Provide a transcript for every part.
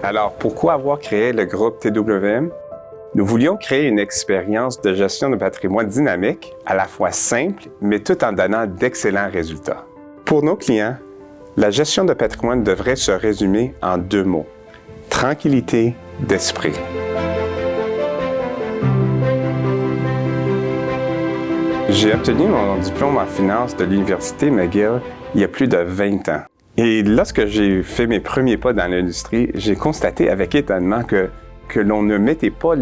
Alors, pourquoi avoir créé le groupe TWM? Nous voulions créer une expérience de gestion de patrimoine dynamique, à la fois simple, mais tout en donnant d'excellents résultats. Pour nos clients, la gestion de patrimoine devrait se résumer en 2 mots: tranquillité d'esprit. J'ai obtenu mon diplôme en finance de l'Université McGill il y a plus de 20 ans. Et lorsque j'ai fait mes premiers pas dans l'industrie, j'ai constaté avec étonnement que l'on ne mettait pas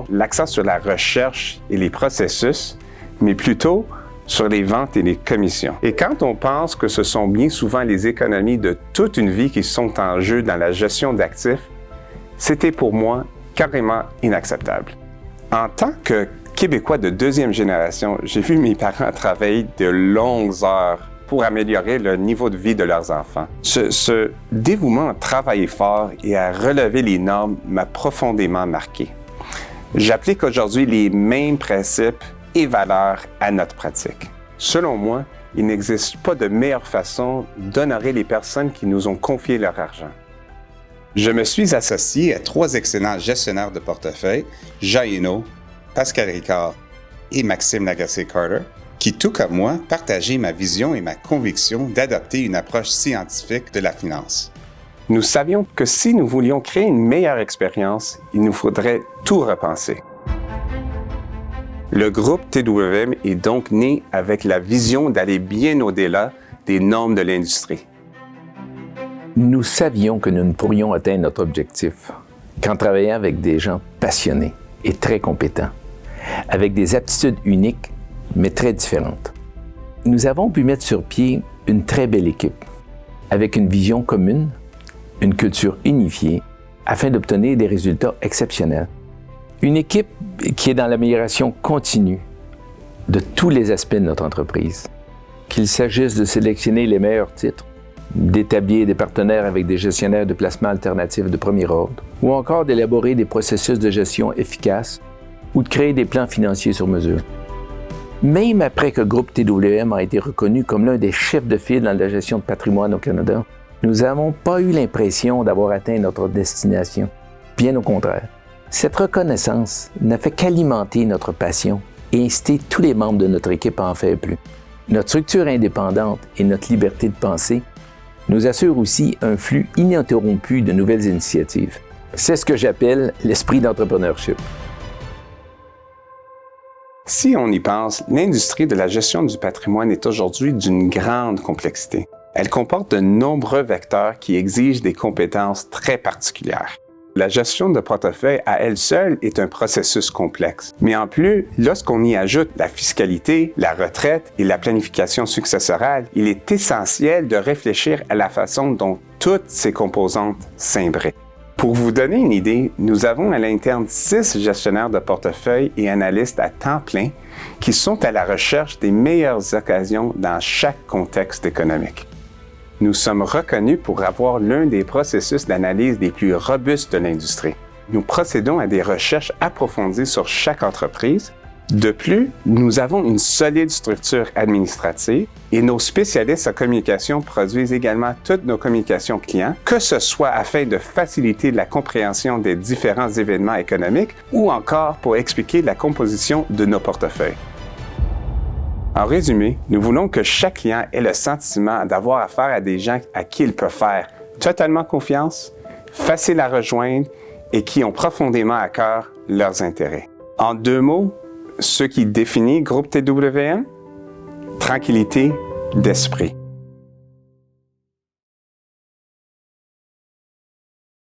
l'accent sur la recherche et les processus, mais plutôt sur les ventes et les commissions. Et quand on pense que ce sont bien souvent les économies de toute une vie qui sont en jeu dans la gestion d'actifs, c'était pour moi carrément inacceptable. En tant que Québécois de 2e génération, j'ai vu mes parents travailler de longues heures pour améliorer le niveau de vie de leurs enfants. Ce dévouement à travailler fort et à relever les normes m'a profondément marqué. J'applique aujourd'hui les mêmes principes et valeurs à notre pratique. Selon moi, il n'existe pas de meilleure façon d'honorer les personnes qui nous ont confié leur argent. Je me suis associé à 3 excellents gestionnaires de portefeuille, Jean Hainaut, Pascal Ricard et Maxime Lagacé-Carter, qui, tout comme moi, partageaient ma vision et ma conviction d'adopter une approche scientifique de la finance. Nous savions que si nous voulions créer une meilleure expérience, il nous faudrait tout repenser. Le groupe TWM est donc né avec la vision d'aller bien au-delà des normes de l'industrie. Nous savions que nous ne pourrions atteindre notre objectif qu'en travaillant avec des gens passionnés et très compétents, avec des aptitudes uniques mais très différentes. Nous avons pu mettre sur pied une très belle équipe, avec une vision commune, une culture unifiée, afin d'obtenir des résultats exceptionnels. Une équipe qui est dans l'amélioration continue de tous les aspects de notre entreprise. Qu'il s'agisse de sélectionner les meilleurs titres, d'établir des partenaires avec des gestionnaires de placement alternatifs de premier ordre, ou encore d'élaborer des processus de gestion efficaces ou de créer des plans financiers sur mesure. Même après que le groupe TWM a été reconnu comme l'un des chefs de file dans la gestion de patrimoine au Canada, nous n'avons pas eu l'impression d'avoir atteint notre destination. Bien au contraire. Cette reconnaissance n'a fait qu'alimenter notre passion et inciter tous les membres de notre équipe à en faire plus. Notre structure indépendante et notre liberté de penser nous assurent aussi un flux ininterrompu de nouvelles initiatives. C'est ce que j'appelle l'esprit d'entrepreneurship. Si on y pense, l'industrie de la gestion du patrimoine est aujourd'hui d'une grande complexité. Elle comporte de nombreux vecteurs qui exigent des compétences très particulières. La gestion de portefeuille à elle seule est un processus complexe. Mais en plus, lorsqu'on y ajoute la fiscalité, la retraite et la planification successorale, il est essentiel de réfléchir à la façon dont toutes ces composantes s'imbriquent. Pour vous donner une idée, nous avons à l'interne 6 gestionnaires de portefeuille et analystes à temps plein qui sont à la recherche des meilleures occasions dans chaque contexte économique. Nous sommes reconnus pour avoir l'un des processus d'analyse les plus robustes de l'industrie. Nous procédons à des recherches approfondies sur chaque entreprise. De plus, nous avons une solide structure administrative et nos spécialistes en communication produisent également toutes nos communications clients, que ce soit afin de faciliter la compréhension des différents événements économiques ou encore pour expliquer la composition de nos portefeuilles. En résumé, nous voulons que chaque client ait le sentiment d'avoir affaire à des gens à qui il peut faire totalement confiance, faciles à rejoindre et qui ont profondément à cœur leurs intérêts. En 2 mots, ce qui définit Groupe TWM? Tranquillité d'esprit.